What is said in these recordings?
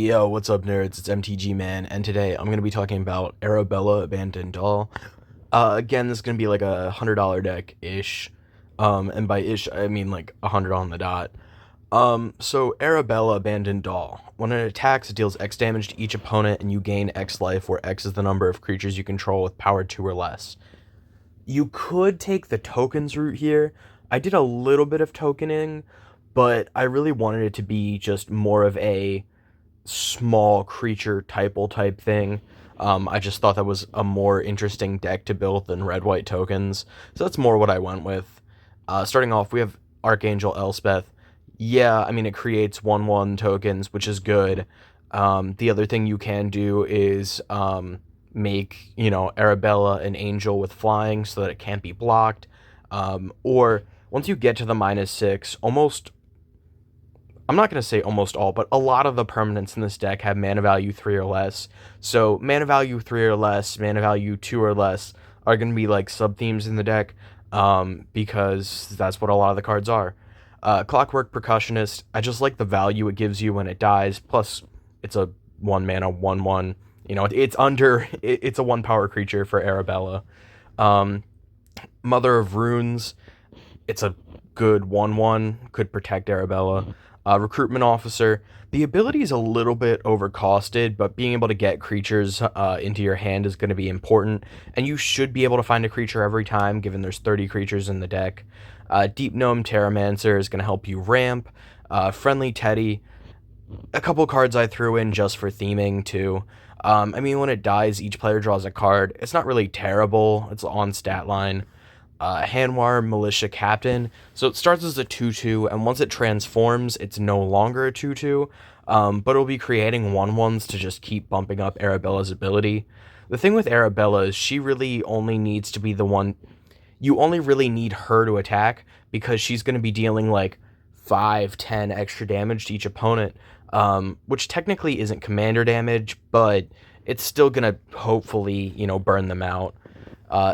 Yo, what's up, nerds? It's MTG Man, and today I'm gonna be talking about Arabella Abandoned Doll. Again, this is gonna be like $100 deck ish, and by ish I mean like 100 on the dot. So Arabella Abandoned Doll. When it attacks, it deals X damage to each opponent, and you gain X life, where X is the number of creatures you control with power 2 or less. You could take the tokens route here. I did a little bit of tokening, but I really wanted it to be just more of a small creature type thing. I just thought that was a more interesting deck to build than red white tokens, so that's more what I went with. Starting off, we have Archangel Elspeth. Yeah, I mean it creates 1/1 tokens, which is good. The other thing you can do is make Arabella an angel with flying so that it can't be blocked. Or once you get to the -6, almost I'm not going to say almost all, but a lot of the permanents in this deck have mana value 3 or less. So mana value 3 or less, mana value 2 or less are going to be like sub-themes in the deck, because that's what a lot of the cards are. Clockwork Percussionist, I just like the value it gives you when it dies, plus it's a 1 mana 1/1. It's a 1 power creature for Arabella. Um, Mother of Runes, it's a good 1/1, could protect Arabella. Recruitment Officer, the ability is a little bit overcosted, but being able to get creatures into your hand is going to be important, and you should be able to find a creature every time, given there's 30 creatures in the deck. Deep Gnome Terramancer is going to help you ramp. Friendly Teddy, a couple cards I threw in just for theming, too. I mean, when it dies, each player draws a card. It's not really terrible. It's on stat line. Hanwar Militia Captain. So it starts as a 2/2, and once it transforms, it's no longer a 2/2, but it'll be creating 1/1s to just keep bumping up Arabella's ability. The thing with Arabella is she really only needs to be the one. You only really need her to attack because she's going to be dealing like 5, 10 extra damage to each opponent, which technically isn't commander damage, but it's still going to hopefully, burn them out.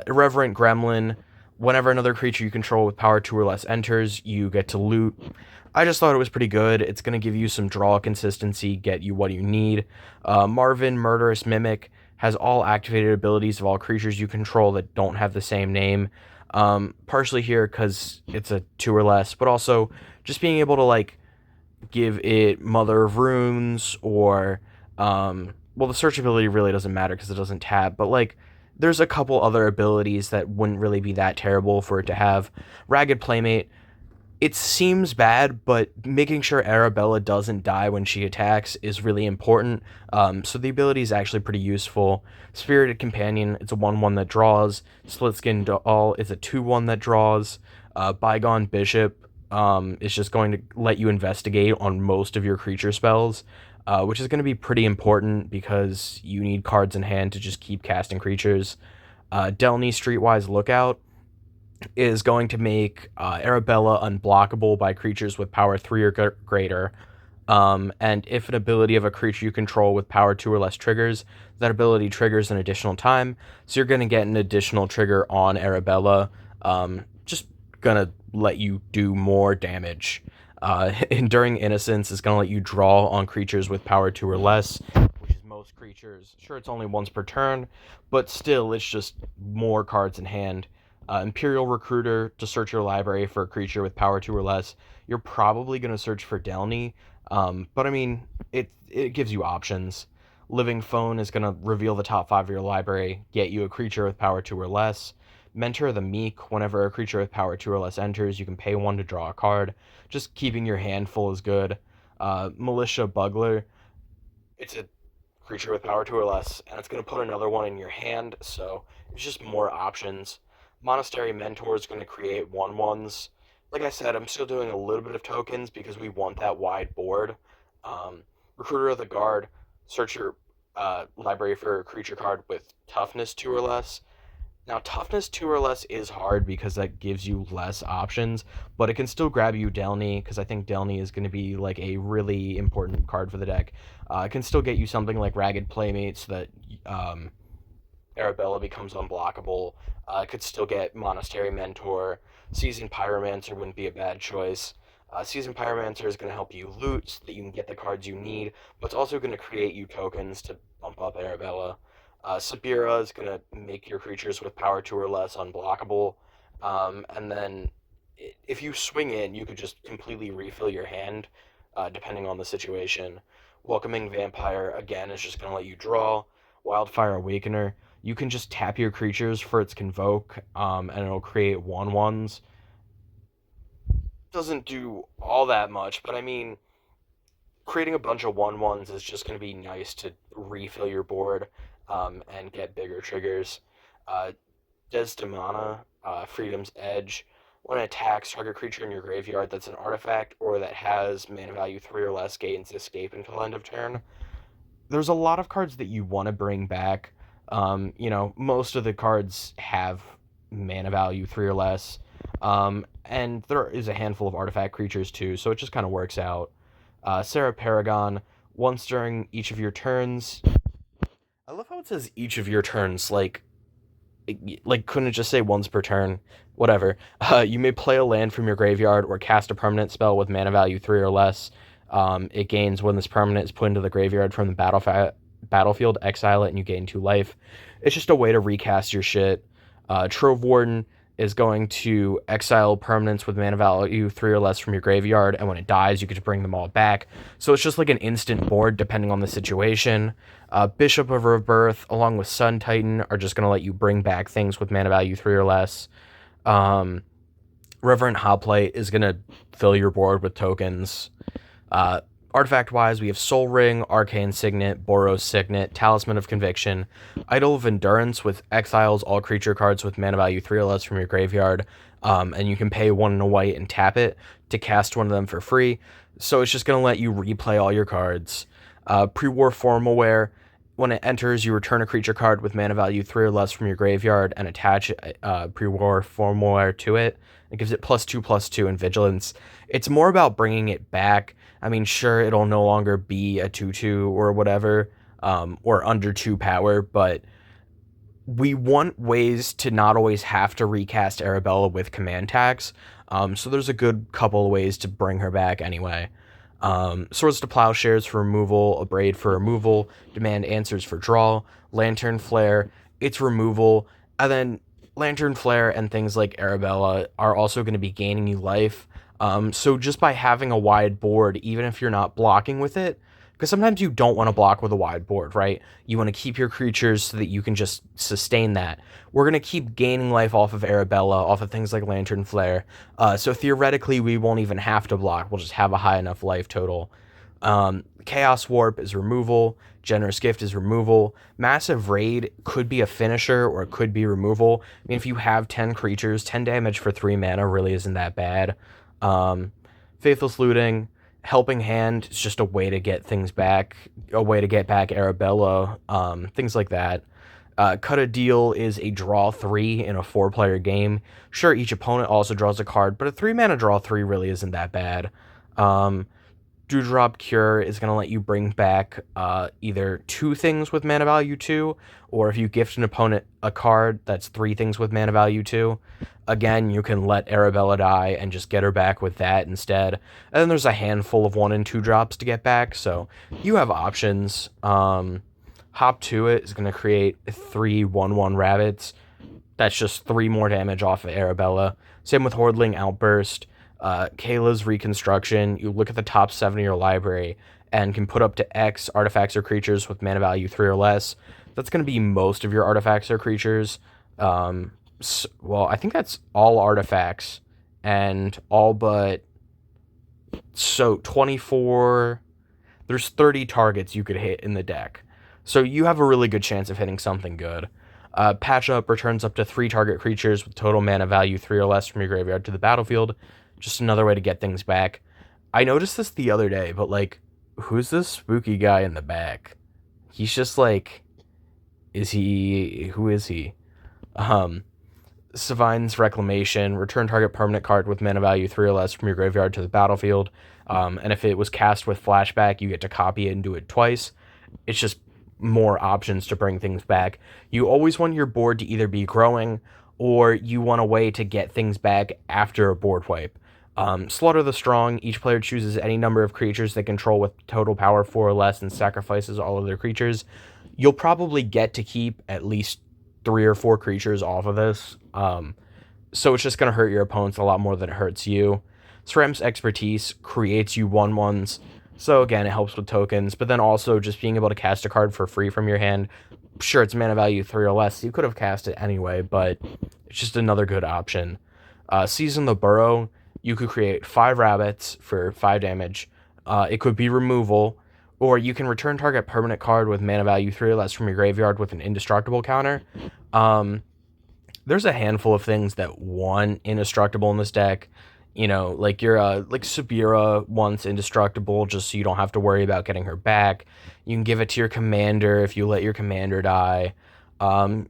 Irreverent Gremlin, whenever another creature you control with power 2 or less enters, you get to loot. I just thought it was pretty good. It's going to give you some draw consistency, get you what you need. Marvin, Murderous Mimic, has all activated abilities of all creatures you control that don't have the same name. Partially here because it's a 2 or less, but also just being able to, like, give it Mother of Runes or, well, the search ability really doesn't matter because it doesn't tap, but, like, there's a couple other abilities that wouldn't really be that terrible for it to have. Ragged Playmate, it seems bad, but making sure Arabella doesn't die when she attacks is really important. So the ability is actually pretty useful. Spirited Companion, it's a 1/1 that draws. Splitskin Doll is a 2/1 that draws. Bygone Bishop is just going to let you investigate on most of your creature spells, which is going to be pretty important because you need cards in hand to just keep casting creatures. Delny Streetwise Lookout is going to make Arabella unblockable by creatures with power 3 or greater. And if an ability of a creature you control with power 2 or less triggers, that ability triggers an additional time. So you're going to get an additional trigger on Arabella. Just going to let you do more damage. Enduring Innocence is going to let you draw on creatures with power 2 or less, which is most creatures. Sure, it's only once per turn, but still, it's just more cards in hand. Imperial Recruiter, to search your library for a creature with power 2 or less. You're probably going to search for Delny, but I mean, it gives you options. Living Phone is going to reveal the top 5 of your library, get you a creature with power 2 or less. Mentor the Meek, whenever a creature with power 2 or less enters, you can pay 1 to draw a card. Just keeping your hand full is good. Militia Bugler, it's a creature with power 2 or less, and it's going to put another one in your hand, so it's just more options. Monastery Mentor is going to create 1/1s. Like I said, I'm still doing a little bit of tokens because we want that wide board. Recruiter of the Guard, search your library for a creature card with toughness 2 or less. Now, toughness 2 or less is hard because that gives you less options, but it can still grab you Delny, because I think Delny is going to be like a really important card for the deck. It can still get you something like Ragged Playmate so that Arabella becomes unblockable. It could still get Monastery Mentor. Seasoned Pyromancer wouldn't be a bad choice. Seasoned Pyromancer is going to help you loot so that you can get the cards you need, but it's also going to create you tokens to bump up Arabella. Sabira is going to make your creatures with power 2 or less unblockable. And then if you swing in, you could just completely refill your hand, depending on the situation. Welcoming Vampire, again, is just going to let you draw. Wildfire Awakener, you can just tap your creatures for its Convoke, and it'll create 1/1s. Doesn't do all that much, but I mean, creating a bunch of 1/1s is just going to be nice to refill your board, and get bigger triggers. Uh, Desdemona, Freedom's Edge. When it attacks, target creature in your graveyard that's an artifact or that has mana value 3 or less gains escape until end of turn. There's a lot of cards that you want to bring back. Most of the cards have mana value 3 or less. And there is a handful of artifact creatures too, so it just kind of works out. Sarah Paragon, once during each of your turns. I love how it says each of your turns, like couldn't it just say once per turn? Whatever. You may play a land from your graveyard or cast a permanent spell with mana value 3 or less. It gains when this permanent is put into the graveyard from the battlefield, exile it, and you gain 2 life. It's just a way to recast your shit. Trove Warden is going to exile permanents with mana value 3 or less from your graveyard, and when it dies, you get to bring them all back. So it's just like an instant board depending on the situation. Bishop of Rebirth, along with Sun Titan, are just going to let you bring back things with mana value 3 or less. Reverent Hoplite is going to fill your board with tokens. Artifact-wise, we have Soul Ring, Arcane Signet, Boros Signet, Talisman of Conviction, Idol of Endurance, with exiles all creature cards with mana value 3 or less from your graveyard, and you can pay 1 and a white and tap it to cast one of them for free, so it's just going to let you replay all your cards. Pre-War Formalware, when it enters, you return a creature card with mana value 3 or less from your graveyard and attach Pre-War Formalware to it. It gives it +2/+2 in Vigilance. It's more about bringing it back. I mean, sure, it'll no longer be a 2/2 or whatever, or under 2 power, but we want ways to not always have to recast Arabella with command tags, so there's a good couple of ways to bring her back anyway. Swords to Plowshares for removal, Abrade for removal, Demand Answers for draw, Lantern Flare, it's removal, and then Lantern Flare and things like Arabella are also going to be gaining you life. So just by having a wide board, even if you're not blocking with it, because sometimes you don't want to block with a wide board, right? You want to keep your creatures so that you can just sustain that. We're going to keep gaining life off of Arabella, off of things like Lantern Flare. So theoretically, we won't even have to block. We'll just have a high enough life total. Chaos Warp is removal. Generous Gift is removal. Massive Raid could be a finisher or it could be removal. I mean, if you have 10 creatures, 10 damage for 3 mana really isn't that bad. Faithless Looting, Helping Hand is just a way to get things back, a way to get back Arabella, things like that. Cut a Deal is a draw 3 in a 4-player game. Sure, each opponent also draws a card, but a 3-mana draw 3 really isn't that bad. Dewdrop Cure is going to let you bring back either 2 things with mana value 2, or if you gift an opponent a card, that's 3 things with mana value 2. Again, you can let Arabella die and just get her back with that instead. And then there's a handful of 1 and 2 drops to get back, so you have options. Hop to It is going to create 3 1/1 rabbits. That's just 3 more damage off of Arabella. Same with Hordling Outburst. Kayla's Reconstruction, you look at the top 7 of your library and can put up to X artifacts or creatures with mana value 3 or less. That's going to be most of your artifacts or creatures. Well, I think that's all artifacts and all but... So 24... There's 30 targets you could hit in the deck. So you have a really good chance of hitting something good. Patch Up returns up to 3 target creatures with total mana value 3 or less from your graveyard to the battlefield. Just another way to get things back. I noticed this the other day, but like, who's this spooky guy in the back? He's just like, who is he? Savine's Reclamation, return target permanent card with mana value 3 or less from your graveyard to the battlefield. And if it was cast with flashback, you get to copy it and do it twice. It's just more options to bring things back. You always want your board to either be growing or you want a way to get things back after a board wipe. Slaughter the Strong. Each player chooses any number of creatures they control with total power 4 or less and sacrifices all of their creatures. You'll probably get to keep at least 3 or 4 creatures off of this. So it's just going to hurt your opponents a lot more than it hurts you. SRAM's Expertise creates you 1/1s. So again, it helps with tokens, but then also just being able to cast a card for free from your hand. Sure, it's mana value 3 or less. So you could have cast it anyway, but it's just another good option. Season the Burrow. You could create 5 rabbits for 5 damage. It could be removal, or you can return target permanent card with mana value 3 or less from your graveyard with an indestructible counter. There's a handful of things that want indestructible in this deck. You know, like your like Sabira wants indestructible just so you don't have to worry about getting her back. You can give it to your commander if you let your commander die.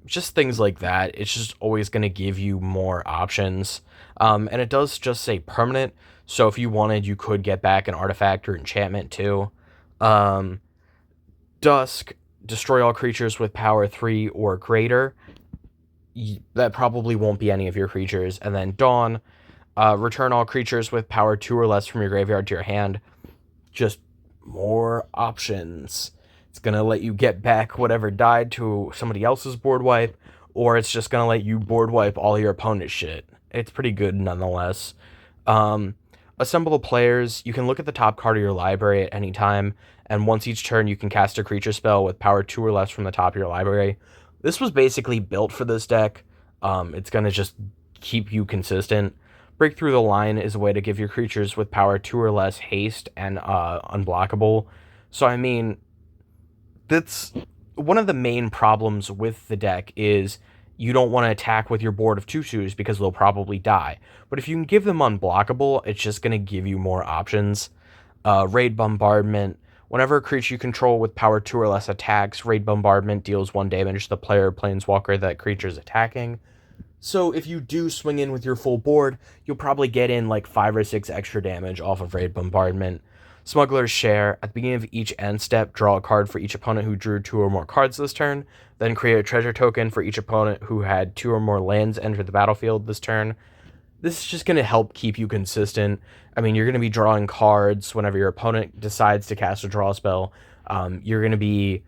Just things like that. It's just always going to give you more options. And it does just say permanent, so if you wanted, you could get back an artifact or enchantment too. Dusk, destroy all creatures with power 3 or greater. That probably won't be any of your creatures. And then Dawn, return all creatures with power 2 or less from your graveyard to your hand. Just more options. It's going to let you get back whatever died to somebody else's board wipe, or it's just going to let you board wipe all your opponent's shit. It's pretty good nonetheless. Assemble the players. You can look at the top card of your library at any time, and once each turn you can cast a creature spell with power 2 or less from the top of your library. This was basically built for this deck. It's going to just keep you consistent. Break Through the Line is a way to give your creatures with power 2 or less haste and unblockable. So, I mean, that's one of the main problems with the deck is you don't want to attack with your board of 2/2s because they'll probably die. But if you can give them unblockable, it's just going to give you more options. Raid Bombardment. Whenever a creature you control with power 2 or less attacks, Raid Bombardment deals 1 damage to the player or planeswalker that creature is attacking. So if you do swing in with your full board, you'll probably get in like 5 or 6 extra damage off of Raid Bombardment. Smuggler's Share. At the beginning of each end step, draw a card for each opponent who drew 2 or more cards this turn. Then create a treasure token for each opponent who had 2 or more lands enter the battlefield this turn. This is just going to help keep you consistent. I mean, you're going to be drawing cards whenever your opponent decides to cast a draw spell. You're going to be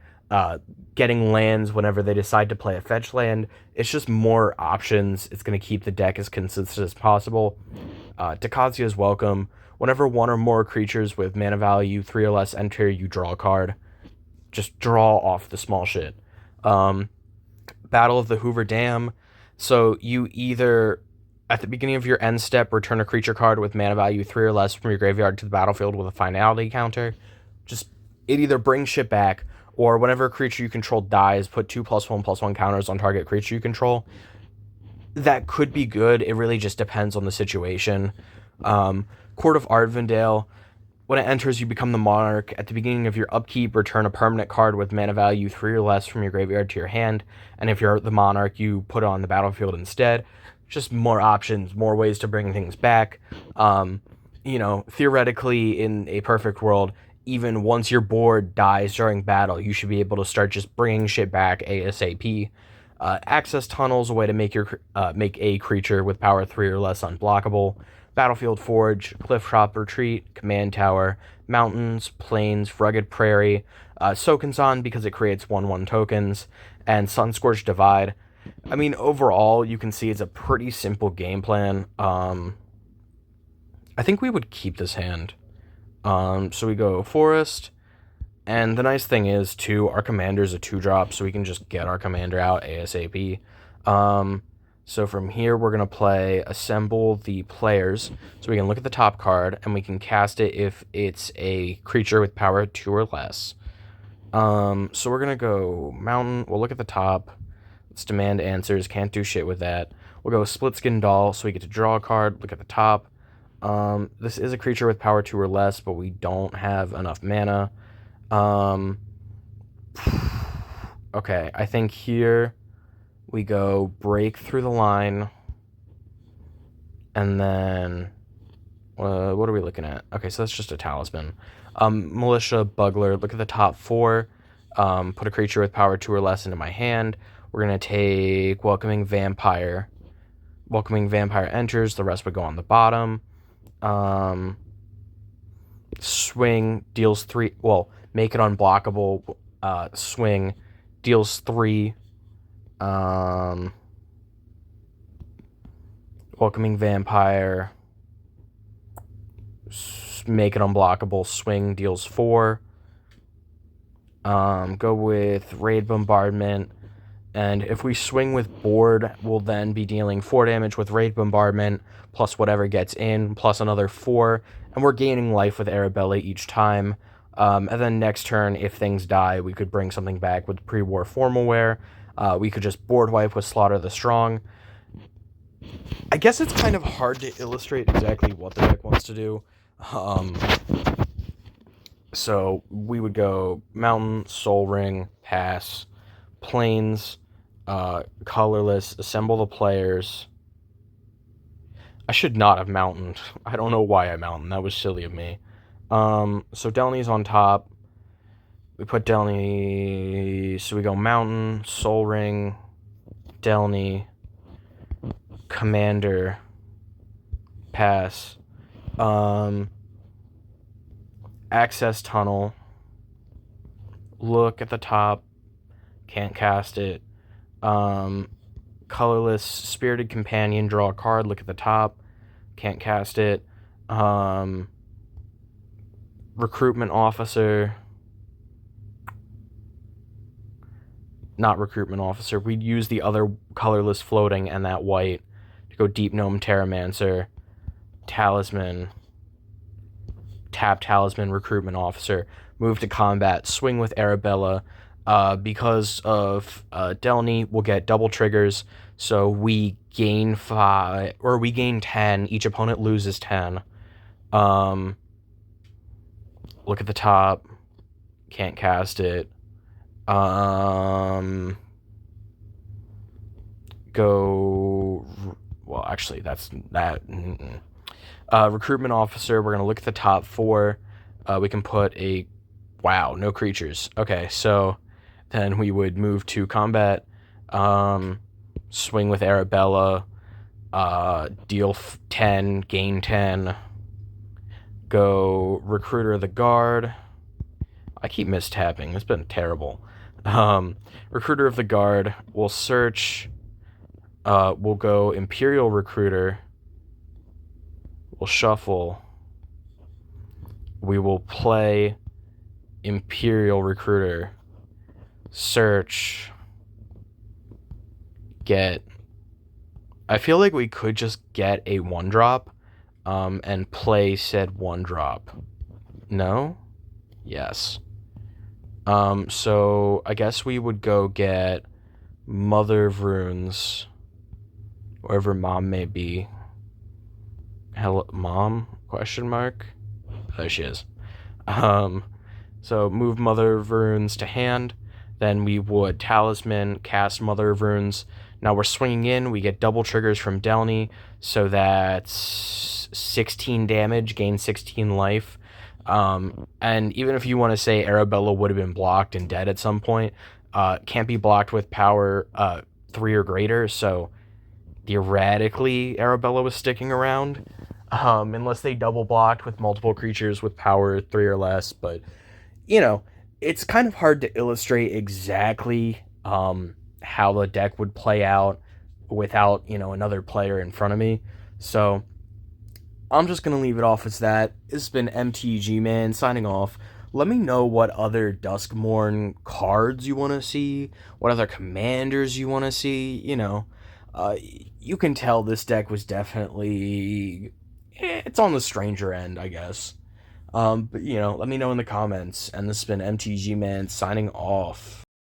getting lands whenever they decide to play a fetch land. It's just more options. It's going to keep the deck as consistent as possible. Takazia's Welcome. Whenever 1 or more creatures with mana value 3 or less enter, you draw a card. Just draw off the small shit. Battle of the Hoover Dam. So you either, at the beginning of your end step, return a creature card with mana value 3 or less from your graveyard to the battlefield with a finality counter. Just, it either brings shit back, or whenever a creature you control dies, put 2+1/+1 counters on target creature you control. That could be good. It really just depends on the situation. Court of Ardenvale. When it enters, you become the monarch. At the beginning of your upkeep, return a permanent card with mana value 3 or less from your graveyard to your hand. And if you're the monarch, you put it on the battlefield instead. Just more options, more ways to bring things back. You know, theoretically, in a perfect world, even once your board dies during battle, you should be able to start just bringing shit back ASAP. Access Tunnels, a way to make a creature with power 3 or less unblockable. Battlefield Forge, Clifftop Retreat, Command Tower, Mountains, Plains, Rugged Prairie, Sokensan because it creates 1/1 tokens, and Sunscorched Divide. I mean, overall, you can see it's a pretty simple game plan. I think we would keep this hand. So we go Forest, and the nice thing is, too, our commander's a 2-drop, so we can just get our commander out ASAP. So from here, we're going to play Assemble the Players. So we can look at the top card, and we can cast it if it's a creature with power 2 or less. So we're going to go Mountain. We'll look at the top. Let's demand answers. Can't do shit with that. We'll go Splitskin Doll, so we get to draw a card. Look at the top. This is a creature with power 2 or less, but we don't have enough mana. Okay, I think here we go Break Through the Line, and then what are we looking at? Okay, so that's just a talisman. Militia, Bugler. Look at the top 4. Put a creature with power 2 or less into my hand. We're gonna take Welcoming Vampire. Welcoming Vampire enters. The rest would go on the bottom. Um, swing deals 3. Well, make it unblockable. Swing deals 3. Um, welcoming vampire. Make it unblockable. Swing deals 4. Go with raid bombardment. And if we swing with board, we'll then be dealing 4 damage with raid bombardment, plus whatever gets in, plus another 4. And we're gaining life with Arabella each time. And then next turn, if things die, we could bring something back with pre-war formal wear. We could just board wipe with Slaughter the Strong. I guess it's kind of hard to illustrate exactly what the deck wants to do. So we would go Mountain, Soul Ring, Pass, Plains, colorless, assemble the players. I should not have mountained. I don't know why I mountained. That was silly of me. So Delny's on top. We put Delny. So we go Mountain, Soul Ring, Delny, Commander, Pass, Access Tunnel. Look at the top. Can't cast it. Colorless Spirited Companion, draw a card, look at the top, can't cast it. Recruitment Officer, not Recruitment Officer, we'd use the other colorless floating and that white to go Deep Gnome Terramancer, Talisman, tap Talisman, Recruitment Officer, move to combat, swing with Arabella. Because of Delny, we'll get double triggers, so we gain 5, or we gain 10, each opponent loses 10. Look at the top, can't cast it. Go, well, actually, that's that. Recruitment Officer, we're going to look at the top 4. We can put a, wow, no creatures. Okay, so then we would move to combat, swing with Arabella, deal 10, gain 10, go Recruiter of the Guard. I keep mistapping. It's been terrible. Recruiter of the Guard. We'll search. We'll go Imperial Recruiter. We'll shuffle. We will play Imperial Recruiter. Search. Get. I feel like we could just get a 1-drop and play said 1-drop. No? Yes. So I guess we would go get Mother of Runes, wherever Mom may be. Hello, Mom? Question mark? There she is. So move Mother of Runes to hand. Then we would Talisman, cast Mother of Runes. Now we're swinging in. We get double triggers from Delny, so that's 16 damage, gain 16 life. And even if you want to say Arabella would have been blocked and dead at some point, can't be blocked with power 3 or greater, so theoretically Arabella was sticking around, unless they double blocked with multiple creatures with power 3 or less. But you know, it's kind of hard to illustrate exactly how the deck would play out without, another player in front of me. So I'm just going to leave it off as that. This has been MTG Man signing off. Let me know what other Duskmourn cards you want to see, what other commanders you want to see. You can tell this deck was definitely, it's on the stranger end, I guess. But let me know in the comments. And this has been MTG Man signing off.